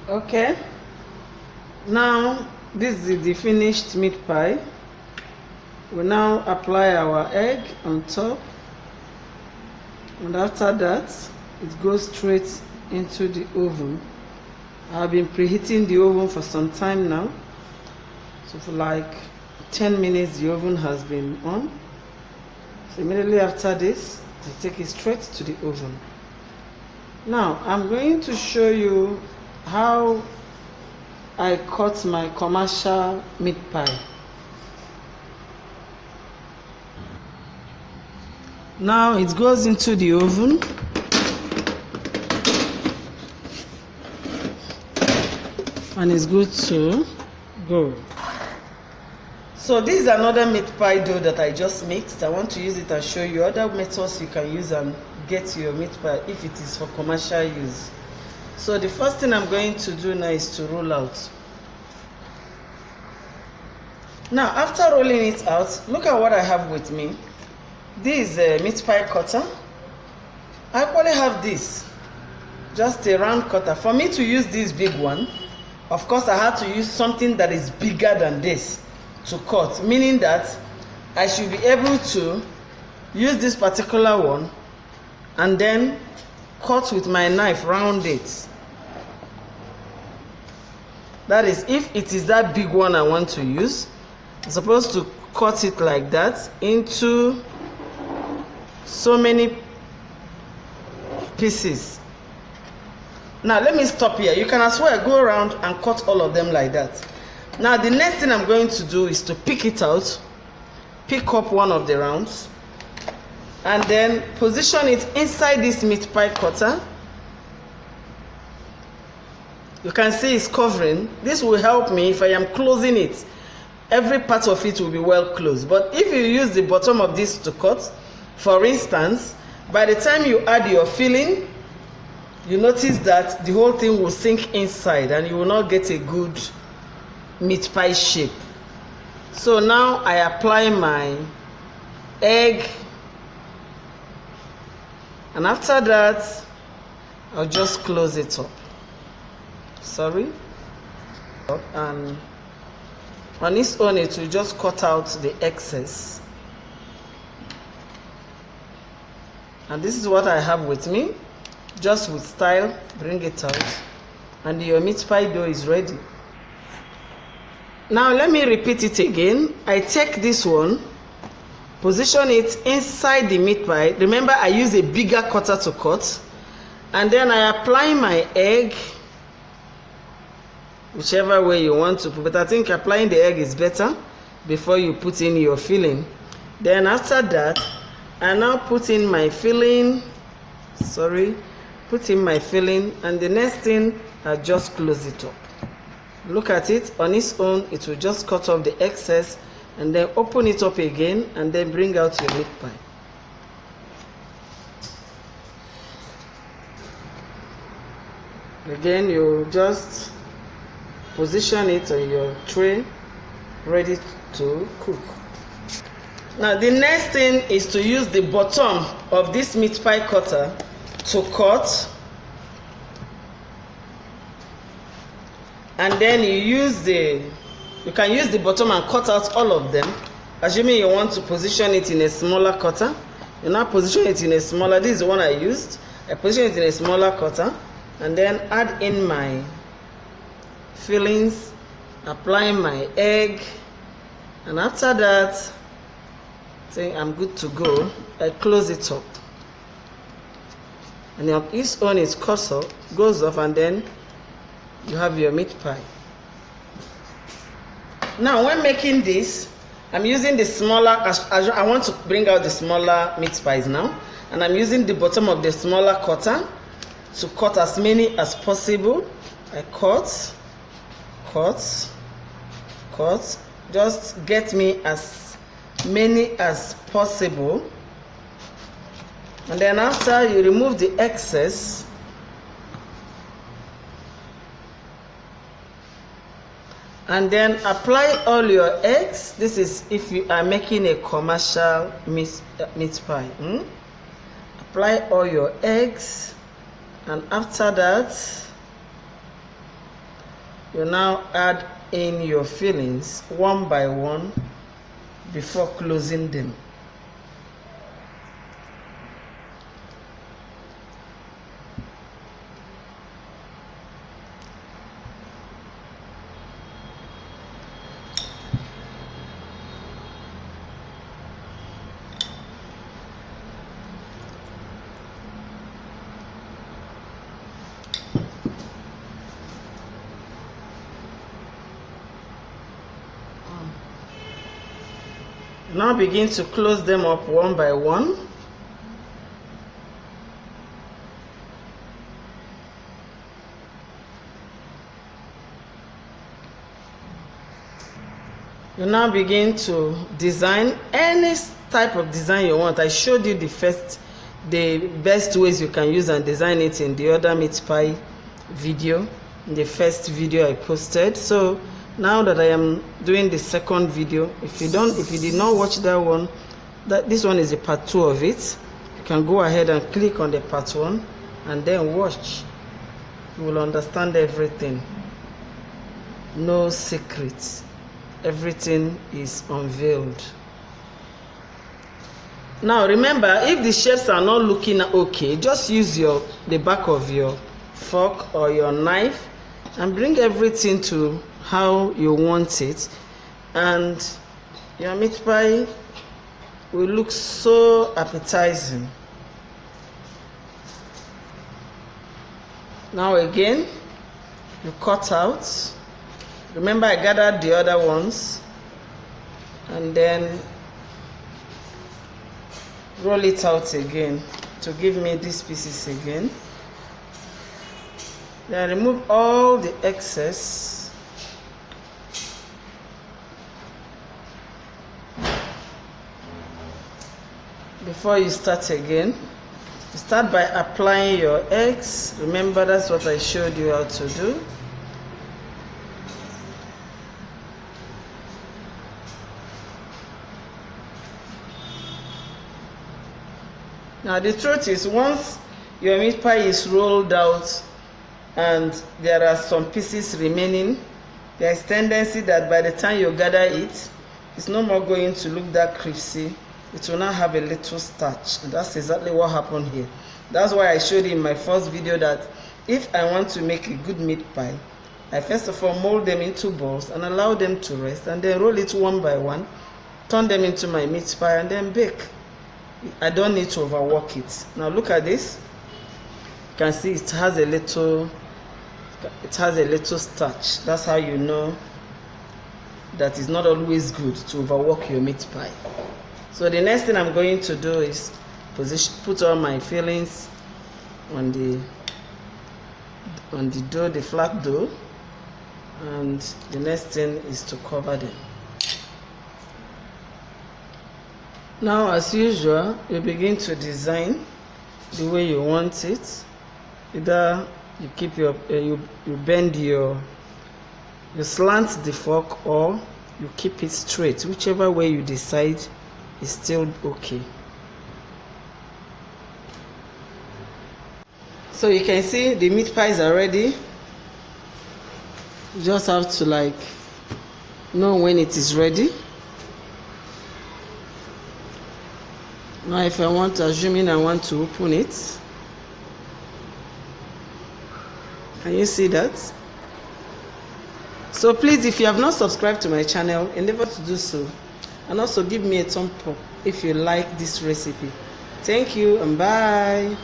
Okay, now this is the finished meat pie. We now apply our egg on top, and after that it goes straight into the oven. I've been preheating the oven for some time now, so for like 10 minutes the oven has been on. So immediately after this, I take it straight to the oven. Now I'm going to show you how I cut my commercial meat pie. Now it goes into the oven. And it's good to go. So this is another meat pie dough that I just mixed. I want to use it and show you other methods you can use and get your meat pie if it is for commercial use. So the first thing I'm going to do now is to roll out. Now after rolling it out, look at what I have with me. This is a meat pie cutter. I actually have this, just a round cutter. For me to use this big one, of course I had to use something that is bigger than this to cut, meaning that I should be able to use this particular one and then cut with my knife round it. That is, if it is that big one I want to use, I'm supposed to cut it like that into so many pieces. Now let me stop here. You can as well go around and cut all of them like that. Now the next thing I'm going to do is to pick it out, pick up one of the rounds, and then position it inside this meat pie cutter. You can see it's covering. This will help me if I am closing it. Every part of it will be well closed. But if you use the bottom of this to cut, for instance, by the time you add your filling, you notice that the whole thing will sink inside and you will not get a good meat pie shape. So now I apply my egg, and after that I'll just close it up. And on its own it will just cut out the excess. And this is what I have with me. Just with style, bring it out, and your meat pie dough is ready. Now let me repeat it again. I take this one, position it inside the meat pie. Remember, I use a bigger cutter to cut, and then I apply my egg, whichever way you want to put, but I think applying the egg is better before you put in your filling. Then after that, I now put in my filling. Put in my filling, and the next thing, I just close it up. Look at it. On its own, it will just cut off the excess, and then open it up again, and then bring out your meat pie. Again, you just position it on your tray, ready to cook. Now the next thing is to use the bottom of this meat pie cutter to cut, and then you can use the bottom and cut out all of them. Assuming you want to position it in a smaller cutter, you now position it in a smaller. This is the one I used. I position it in a smaller cutter, and then add in my fillings, apply my egg, and after that, saying I'm good to go, I close it up. And on its own it goes off, and then you have your meat pie. Now when making this, I'm using the smaller, I want to bring out the smaller meat pies now, and I'm using the bottom of the smaller cutter to cut as many as possible. I cut, just get me as many as possible. And then after, you remove the excess, and then apply all your eggs. This is if you are making a commercial meat pie. Apply all your eggs, and after that You now add in your fillings one by one before closing them. Now begin to close them up one by one. You now begin to design any type of design you want. I showed you the best ways you can use and design it in the other meat pie video, in the first video I posted. So now that I am doing the second video, if you did not watch that one, this one is a part 2 of it. You can go ahead and click on the part 1 and then watch. You will understand everything. No secrets. Everything is unveiled. Now remember, if the shapes are not looking okay, just use the back of your fork or your knife and bring everything to how you want it, and your meat pie will look so appetizing. Now again, you cut out. Remember, I gathered the other ones and then roll it out again to give me these pieces again. Then remove all the excess. Before you start again, you start by applying your eggs. Remember, that's what I showed you how to do. Now the truth is, once your meat pie is rolled out and there are some pieces remaining, there is tendency that by the time you gather it, it's no more going to look that crispy. It will now have a little starch, and that's exactly what happened here. That's why I showed you in my first video that if I want to make a good meat pie, I first of all mold them into balls and allow them to rest, and then roll it one by one, turn them into my meat pie, and then bake. I don't need to overwork it. Now look at this. You can see it has a little starch. That's how you know that it's not always good to overwork your meat pie. So the next thing I'm going to do is put all my fillings on the dough, the flat dough, and the next thing is to cover them. Now, as usual, you begin to design the way you want it. Either you keep you bend you slant the fork, or you keep it straight. Whichever way you decide is still okay. So you can see the meat pies are ready. You just have to know when it is ready. Now if I want to, assuming I want to open it, can you see that? So please, if you have not subscribed to my channel, endeavor to do so, and also give me a thumb up if you like this recipe. Thank you and bye.